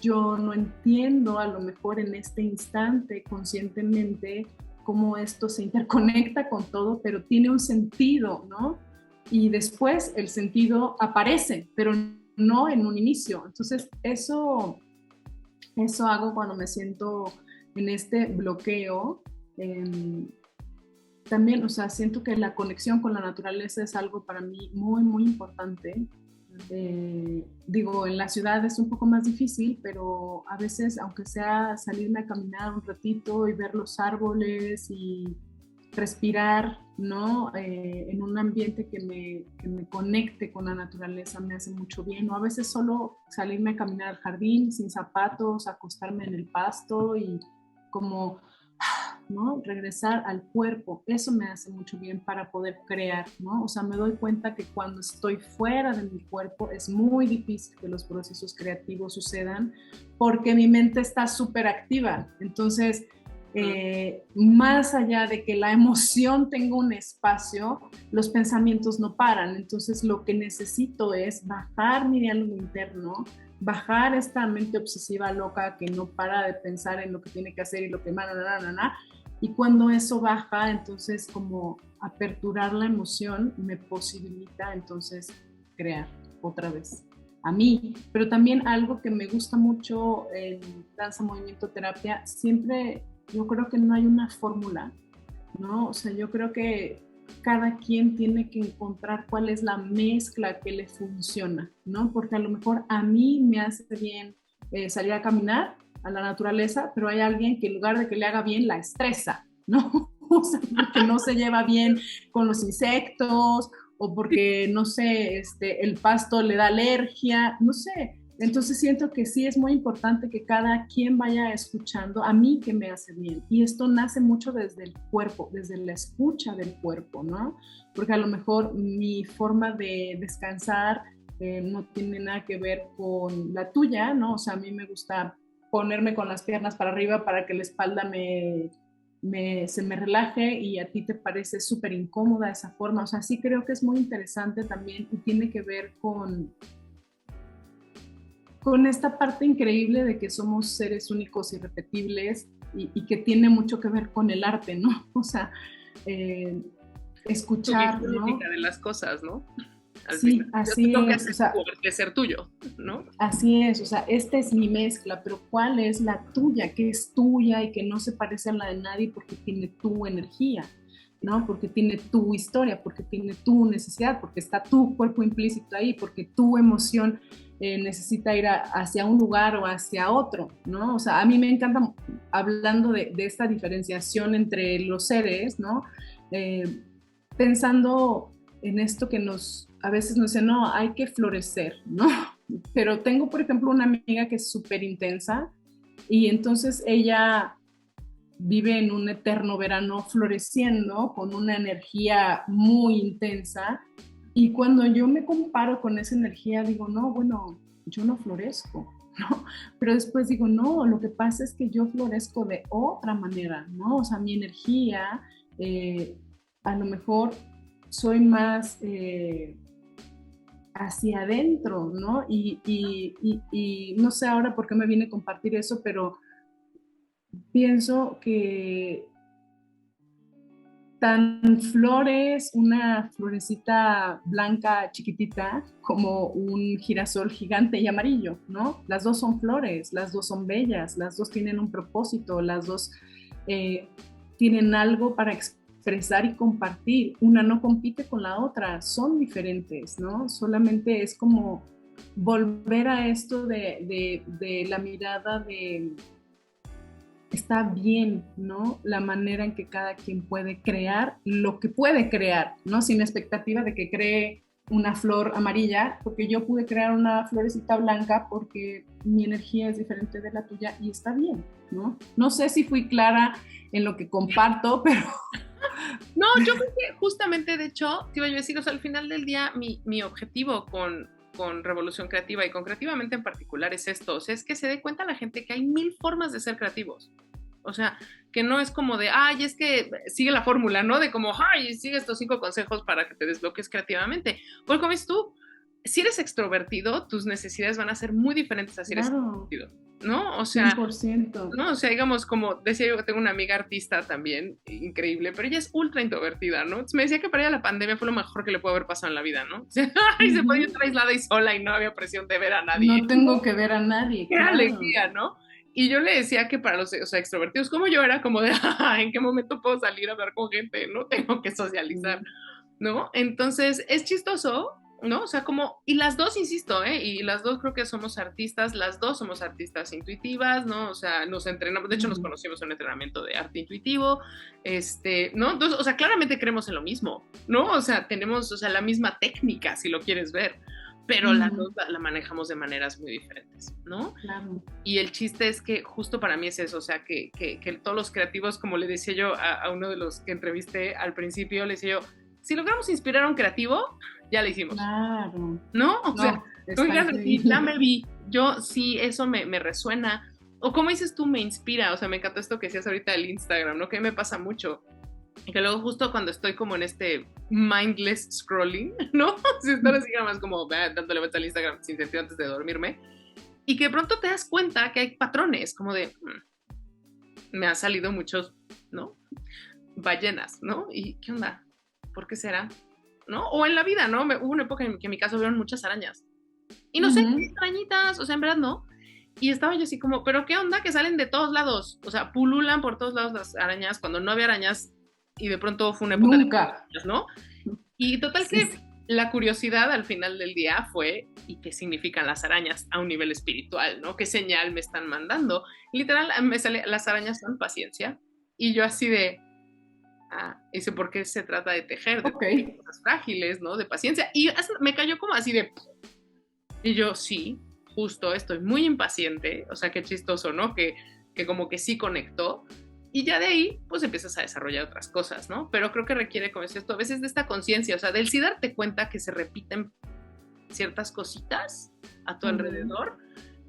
Speaker 2: yo no entiendo a lo mejor en este instante conscientemente cómo esto se interconecta con todo, pero tiene un sentido, ¿no? Y después el sentido aparece, pero no en un inicio. Entonces eso hago cuando me siento en este bloqueo. También, o sea, siento que la conexión con la naturaleza es algo para mí muy, muy importante. Digo, en la ciudad es un poco más difícil, pero a veces, aunque sea salirme a caminar un ratito y ver los árboles y respirar, ¿no? En un ambiente que me conecte con la naturaleza me hace mucho bien. O a veces solo salirme a caminar al jardín sin zapatos, acostarme en el pasto y como, ¿no? Regresar al cuerpo, eso me hace mucho bien para poder crear, ¿no? O sea, me doy cuenta que cuando estoy fuera de mi cuerpo es muy difícil que los procesos creativos sucedan porque mi mente está súper activa. Entonces, más allá de que la emoción tenga un espacio, los pensamientos no paran. Entonces, lo que necesito es bajar mi diálogo interno, bajar esta mente obsesiva loca que no para de pensar en lo que tiene que hacer y lo que y cuando eso baja, entonces como aperturar la emoción me posibilita entonces crear otra vez a mí, pero también algo que me gusta mucho en danza, movimiento, terapia, siempre yo creo que no hay una fórmula, ¿no? O sea, yo creo que cada quien tiene que encontrar cuál es la mezcla que le funciona, ¿no? Porque a lo mejor a mí me hace bien salir a caminar a la naturaleza, pero hay alguien que en lugar de que le haga bien, la estresa, ¿no? O sea, que no se lleva bien con los insectos o porque, no sé, el pasto le da alergia, no sé. Entonces siento que sí es muy importante que cada quien vaya escuchando a mí que me hace bien. Y esto nace mucho desde el cuerpo, desde la escucha del cuerpo, ¿no? Porque a lo mejor mi forma de descansar no tiene nada que ver con la tuya, ¿no? O sea, a mí me gusta ponerme con las piernas para arriba para que la espalda se me relaje, y a ti te parece súper incómoda esa forma. O sea, sí creo que es muy interesante también y tiene que ver con esta parte increíble de que somos seres únicos, irrepetibles, y que tiene mucho que ver con el arte, ¿no? O sea, escuchar, ¿no?
Speaker 1: De las cosas, ¿no?
Speaker 2: Sí, así
Speaker 1: lo que
Speaker 2: es.
Speaker 1: hace
Speaker 2: o sea,
Speaker 1: de ser tuyo, ¿no?
Speaker 2: Así es, o sea, esta es mi mezcla, pero ¿cuál es la tuya? Que es tuya y que no se parece a la de nadie porque tiene tu energía, ¿no? Porque tiene tu historia, porque tiene tu necesidad, porque está tu cuerpo implícito ahí, porque tu emoción necesita ir hacia un lugar o hacia otro, ¿no? O sea, a mí me encanta, hablando de esta diferenciación entre los seres, ¿no? Pensando en esto que a veces nos dicen, no, hay que florecer, ¿no? Pero tengo, por ejemplo, una amiga que es súper intensa, y entonces ella vive en un eterno verano floreciendo con una energía muy intensa, y cuando yo me comparo con esa energía digo, no, bueno, yo no florezco, ¿no? Pero después digo, no, lo que pasa es que yo florezco de otra manera, ¿no? O sea, mi energía, a lo mejor soy más hacia adentro, ¿no? Y no sé ahora por qué me viene a compartir eso, pero pienso que tan flores, una florecita blanca chiquitita, como un girasol gigante y amarillo, ¿no? Las dos son flores, las dos son bellas, las dos tienen un propósito, las dos tienen algo para expresar y compartir. Una no compite con la otra, son diferentes, ¿no? Solamente es como volver a esto de la mirada de está bien, ¿no? La manera en que cada quien puede crear lo que puede crear, ¿no? Sin expectativa de que cree una flor amarilla, porque yo pude crear una florecita blanca porque mi energía es diferente de la tuya y está bien, ¿no? No sé si fui clara en lo que comparto, pero...
Speaker 1: No, yo creo que justamente, de hecho, te iba yo a decir, o sea, al final del día, mi objetivo con Revolución Creativa y con Creativamente en particular es esto, o sea, es que se dé cuenta la gente que hay 1000 formas de ser creativos. O sea, que no es como de, ay, es que sigue la fórmula, ¿no? De como, ay, sigue estos 5 consejos para que te desbloques creativamente. Pues como ves tú, si eres extrovertido, tus necesidades van a ser muy diferentes a si eres introvertido, ¿no? O sea,
Speaker 2: 100%.
Speaker 1: ¿no? O sea, digamos, como decía yo, tengo una amiga artista también, increíble, pero ella es ultra introvertida, ¿no? Entonces me decía que para ella la pandemia fue lo mejor que le pudo haber pasado en la vida, ¿no? O sea, ay, se podía estar aislada y sola y no había presión de ver a nadie.
Speaker 2: No tengo que ver a nadie.
Speaker 1: Qué claro. Alegría, ¿no? Y yo le decía que para los extrovertidos como yo era como de, ¿en qué momento puedo salir a hablar con gente? No tengo que socializar, ¿no? Entonces, es chistoso, ¿no? O sea, como, y las dos, insisto, y las dos creo que somos artistas, las dos somos artistas intuitivas, ¿no? O sea, nos entrenamos, de hecho nos conocimos en un entrenamiento de arte intuitivo, ¿no? Entonces, o sea, claramente creemos en lo mismo, ¿no? O sea, tenemos, o sea, la misma técnica, si lo quieres ver, pero las dos la manejamos de maneras muy diferentes, ¿no?
Speaker 2: Claro.
Speaker 1: Y el chiste es que justo para mí es eso, o sea, que todos los creativos, como le decía yo a uno de los que entrevisté al principio, le decía yo, si logramos inspirar a un creativo, ya lo hicimos.
Speaker 2: Claro.
Speaker 1: ¿No? O sea, ya me vi, yo sí, eso me resuena. O como dices tú, me inspira, o sea, me encantó esto que decías ahorita del Instagram, ¿no? Que me pasa mucho. Y que luego justo cuando estoy como en este mindless scrolling, ¿no? Si estar así más como dándole vuelta al Instagram sin sentido antes de dormirme, y que de pronto te das cuenta que hay patrones, como de, me han salido muchos, ¿no? Ballenas, ¿no? ¿Y qué onda? ¿Por qué será? ¿No? O en la vida, ¿no? Hubo una época en que en mi caso vieron muchas arañas. Y no sé, extrañitas, o sea, en verdad no. Y estaba yo así como, ¿pero qué onda? Que salen de todos lados. O sea, pululan por todos lados las arañas cuando no había arañas y de pronto fue una época de arañas, ¿no? Y total que la curiosidad al final del día fue, ¿y qué significan las arañas a un nivel espiritual, ¿no? ¿Qué señal me están mandando? Literal, me sale, las arañas son paciencia. Y yo así de, Dice, porque se trata de tejer, de
Speaker 2: Ok.
Speaker 1: cosas frágiles, ¿no? De paciencia. Y me cayó como así de... Y yo, sí, justo, estoy muy impaciente. O sea, qué chistoso, ¿no? Que como que sí conectó. Y ya de ahí, pues empiezas a desarrollar otras cosas, ¿no? Pero creo que requiere, como es esto, a veces de esta conciencia, o sea, del sí darte cuenta que se repiten ciertas cositas a tu alrededor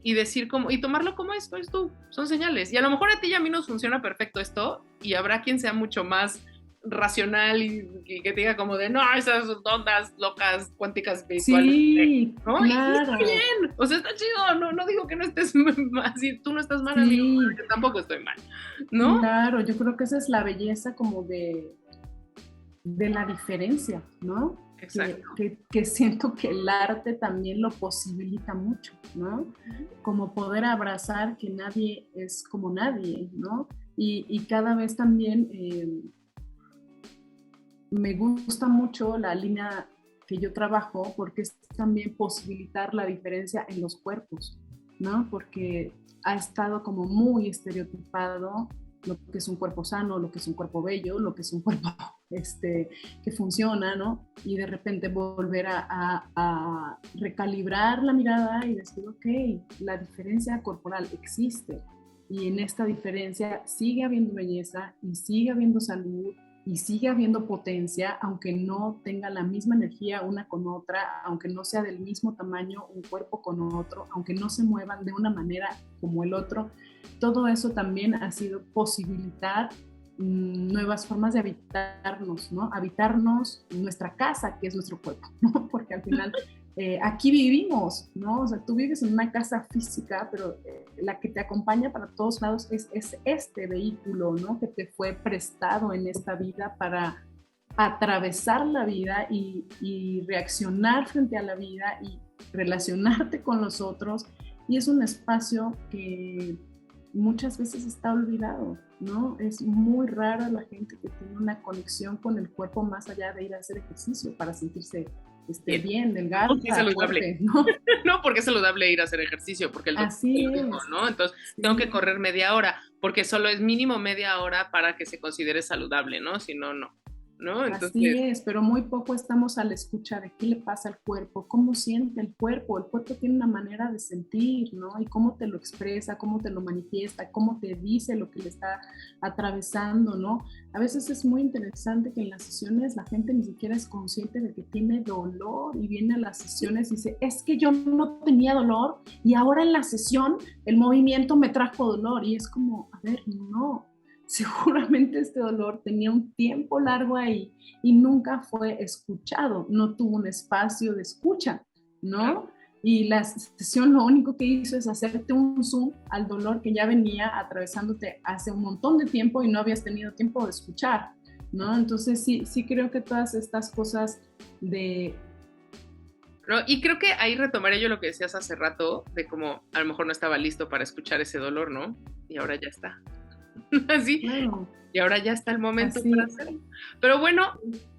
Speaker 1: y decir como, y tomarlo como esto es tú, son señales. Y a lo mejor a ti y a mí nos funciona perfecto esto y habrá quien sea mucho más racional y que te diga como de, no, esas ondas locas cuánticas virtuales,
Speaker 2: Sí,
Speaker 1: ¿no? Y está
Speaker 2: claro.
Speaker 1: bien, o sea, está chido, no digo que no estés mal, si tú no estás mal, amigo,
Speaker 2: Sí,
Speaker 1: yo tampoco estoy mal, ¿no?
Speaker 2: claro. Yo creo que esa es la belleza como de la diferencia, ¿no?
Speaker 1: Exacto.
Speaker 2: Que siento que el arte también lo posibilita mucho, ¿no? Como poder abrazar que nadie es como nadie, ¿no? Y cada vez también me gusta mucho la línea que yo trabajo porque es también posibilitar la diferencia en los cuerpos, ¿no? Porque ha estado como muy estereotipado lo que es un cuerpo sano, lo que es un cuerpo bello, lo que es un cuerpo que funciona, ¿no? Y de repente volver a recalibrar la mirada y decir, ok, la diferencia corporal existe y en esta diferencia sigue habiendo belleza y sigue habiendo salud y sigue habiendo potencia, aunque no tenga la misma energía una con otra, aunque no sea del mismo tamaño un cuerpo con otro, aunque no se muevan de una manera como el otro. Todo eso también ha sido posibilitar nuevas formas de habitarnos, ¿no? Habitarnos nuestra casa, que es nuestro cuerpo, ¿no? Porque al final aquí vivimos, ¿no? O sea, tú vives en una casa física, pero la que te acompaña para todos lados es este vehículo, ¿no? Que te fue prestado en esta vida para atravesar la vida y reaccionar frente a la vida y relacionarte con los otros. Y es un espacio que muchas veces está olvidado, ¿no? Es muy rara la gente que tiene una conexión con el cuerpo más allá de ir a hacer ejercicio para sentirse bien, delgada,
Speaker 1: Porque es saludable.
Speaker 2: fuerte, ¿no?
Speaker 1: No, porque es saludable ir a hacer ejercicio, porque el doctor
Speaker 2: Así
Speaker 1: es lo mismo,
Speaker 2: es.
Speaker 1: ¿no? Entonces,
Speaker 2: Sí.
Speaker 1: tengo que correr media hora, porque solo es mínimo media hora para que se considere saludable, ¿no? Si no, no, ¿no?
Speaker 2: Así
Speaker 1: Entonces,
Speaker 2: es, pero muy poco estamos a la escucha de qué le pasa al cuerpo, cómo siente el cuerpo. El cuerpo tiene una manera de sentir, ¿no? Y cómo te lo expresa, cómo te lo manifiesta, cómo te dice lo que le está atravesando, ¿no? A veces es muy interesante que en las sesiones la gente ni siquiera es consciente de que tiene dolor y viene a las sesiones y dice, es que yo no tenía dolor y ahora en la sesión el movimiento me trajo dolor. Y es como, a ver, no. Seguramente este dolor tenía un tiempo largo ahí y nunca fue escuchado, no tuvo un espacio de escucha, ¿no? Y la sesión lo único que hizo es hacerte un zoom al dolor que ya venía atravesándote hace un montón de tiempo y no habías tenido tiempo de escuchar, ¿no? Entonces sí creo que todas estas cosas de...
Speaker 1: ¿no? Y creo que ahí retomaré yo lo que decías hace rato, de cómo a lo mejor no estaba listo para escuchar ese dolor, ¿no? Y ahora ya está. Así.
Speaker 2: Claro,
Speaker 1: Y ahora ya está el momento
Speaker 2: así.
Speaker 1: para hacerlo. Pero bueno,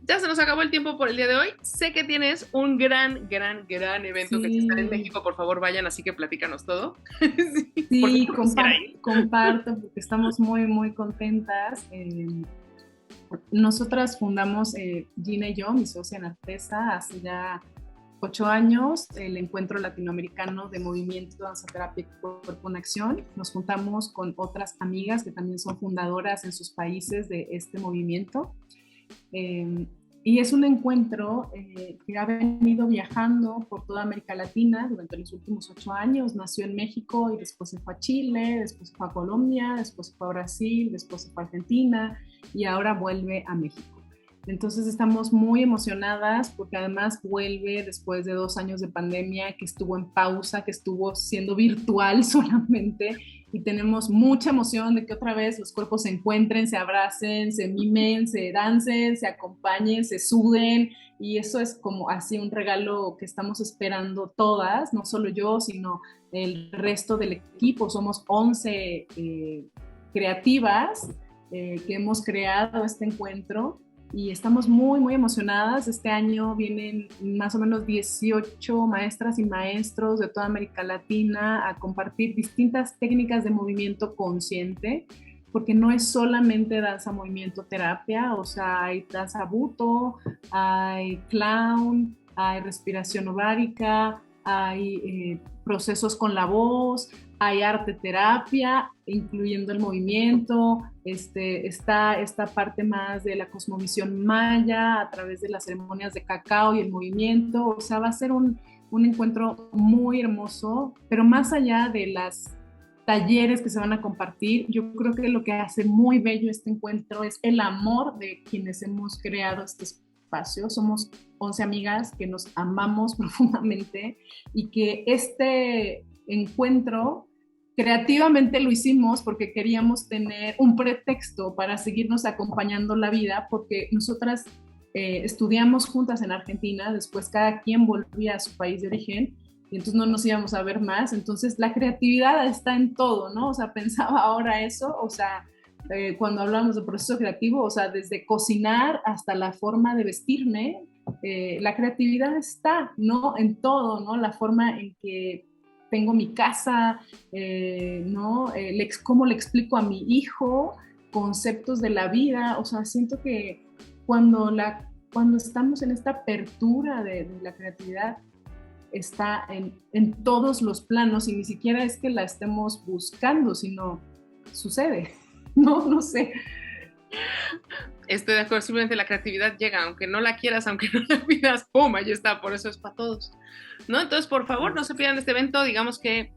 Speaker 1: ya se nos acabó el tiempo por el día de hoy. Sé que tienes un gran evento que si están en
Speaker 2: Sí,
Speaker 1: México, por favor vayan, así que platícanos todo. Sí, porque
Speaker 2: sí,
Speaker 1: yo quisiera ir.
Speaker 2: comparto porque estamos muy contentas. Nosotras fundamos, Gina y yo, mi socia en Artesa, hace ya 8 años, el Encuentro Latinoamericano de Movimiento, Danza, Terapia y Cuerpo en Acción. Nos juntamos con otras amigas que también son fundadoras en sus países de este movimiento. Y es un encuentro que ha venido viajando por toda América Latina durante los últimos 8 años. Nació en México y después se fue a Chile, después se fue a Colombia, después se fue a Brasil, después se fue a Argentina y ahora vuelve a México. Entonces estamos muy emocionadas porque además vuelve después de 2 años de pandemia que estuvo en pausa, que estuvo siendo virtual solamente, y tenemos mucha emoción de que otra vez los cuerpos se encuentren, se abracen, se mimen, se dancen, se acompañen, se suden, y eso es como así un regalo que estamos esperando todas, no solo yo, sino el resto del equipo. Somos 11 creativas que hemos creado este encuentro y estamos muy emocionadas. Este año vienen más o menos 18 maestras y maestros de toda América Latina a compartir distintas técnicas de movimiento consciente. porque no es solamente danza, movimiento, terapia, o sea, hay danza buto, hay clown, hay respiración ovárica, hay procesos con la voz, hay arte terapia, incluyendo el movimiento, está esta parte más de la cosmovisión maya a través de las ceremonias de cacao y el movimiento, o sea, va a ser un encuentro muy hermoso, pero más allá de las talleres que se van a compartir, yo creo que lo que hace muy bello este encuentro es el amor de quienes hemos creado este espacio. Somos 11 amigas que nos amamos profundamente y que este encuentro creativamente lo hicimos porque queríamos tener un pretexto para seguirnos acompañando la vida, porque nosotras estudiamos juntas en Argentina, después cada quien volvía a su país de origen y entonces no nos íbamos a ver más, entonces la creatividad está en todo, ¿no? O sea, pensaba ahora eso, o sea, cuando hablamos de proceso creativo, o sea, desde cocinar hasta la forma de vestirme, la creatividad está, ¿no? En todo, ¿no? La forma en que tengo mi casa, ¿no? Cómo le explico a mi hijo conceptos de la vida, o sea, siento que cuando estamos en esta apertura de la creatividad, está en todos los planos y ni siquiera es que la estemos buscando, sino sucede, no sé.
Speaker 1: Estoy de acuerdo, simplemente la creatividad llega, aunque no la quieras, aunque no la pidas, ¡pum! Ahí está, por eso es para todos, ¿no? Entonces, por favor, no se pierdan este evento, digamos que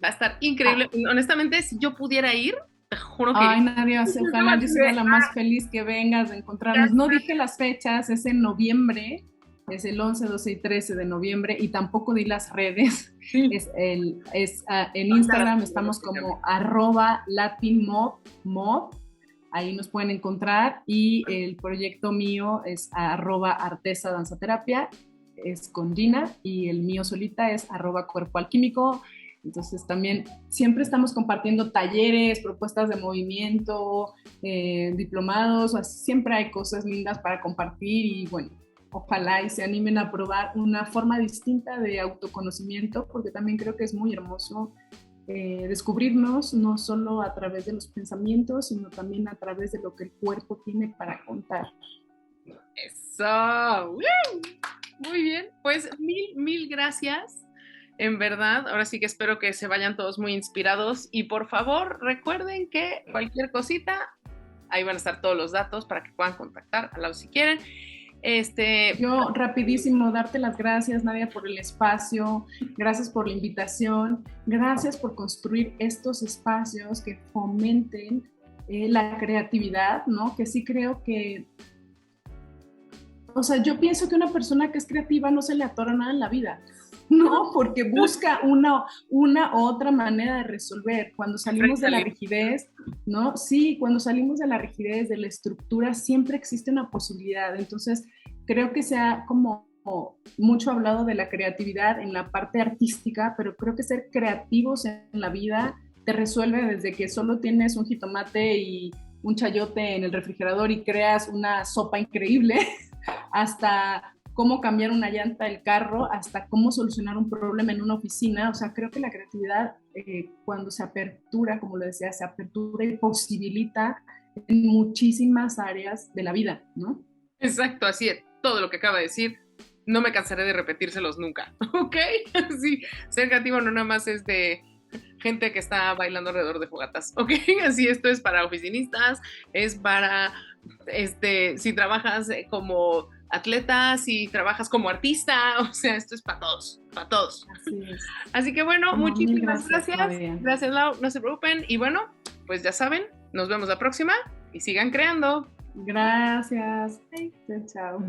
Speaker 1: va a estar increíble. Honestamente, si yo pudiera ir, te juro que...
Speaker 2: Ay, Nadia, ojalá yo sea la más feliz que vengas a encontrarnos. No dije las fechas, es en noviembre, es el 11, 12 y 13 de noviembre, y tampoco di las redes. Sí. En Instagram estamos como @latinmod, ahí nos pueden encontrar, y el proyecto mío es @artesadanzaterapia, es con Gina, y el mío solita es @cuerpoalquímico. Entonces también siempre estamos compartiendo talleres, propuestas de movimiento, diplomados, o sea, siempre hay cosas lindas para compartir y bueno, ojalá y se animen a probar una forma distinta de autoconocimiento, porque también creo que es muy hermoso descubrirnos no solo a través de los pensamientos, sino también a través de lo que el cuerpo tiene para contar.
Speaker 1: Eso, muy bien, pues mil gracias. En verdad, ahora sí que espero que se vayan todos muy inspirados y por favor recuerden que cualquier cosita, ahí van a estar todos los datos para que puedan contactar a Lau si quieren.
Speaker 2: Yo rapidísimo darte las gracias, Nadia, por el espacio, gracias por la invitación, gracias por construir estos espacios que fomenten la creatividad, ¿no? Que sí creo que, o sea, yo pienso que una persona que es creativa no se le atora nada en la vida, ¿no? Porque busca una otra manera de resolver. Cuando salimos de la rigidez, ¿no? Sí, cuando salimos de la rigidez, de la estructura, siempre existe una posibilidad. Entonces, creo que se ha como mucho hablado de la creatividad en la parte artística, pero creo que ser creativos en la vida te resuelve desde que solo tienes un jitomate y un chayote en el refrigerador y creas una sopa increíble, hasta cómo cambiar una llanta del carro, hasta cómo solucionar un problema en una oficina. O sea, creo que la creatividad, cuando se apertura, como lo decía, se apertura y posibilita en muchísimas áreas de la vida, ¿no?
Speaker 1: Exacto, así es. Todo lo que acaba de decir, no me cansaré de repetírselos nunca, ¿ok? Sí, ser creativo no nada más es de gente que está bailando alrededor de fogatas, ¿ok? Así, esto es para oficinistas, es para, si trabajas como atleta, si trabajas como artista, o sea, esto es para todos, para todos.
Speaker 2: Así es.
Speaker 1: Así que bueno, muchísimas gracias. Gracias, Lau, no se preocupen. Y bueno, pues ya saben, nos vemos la próxima y sigan creando.
Speaker 2: Gracias. Chao.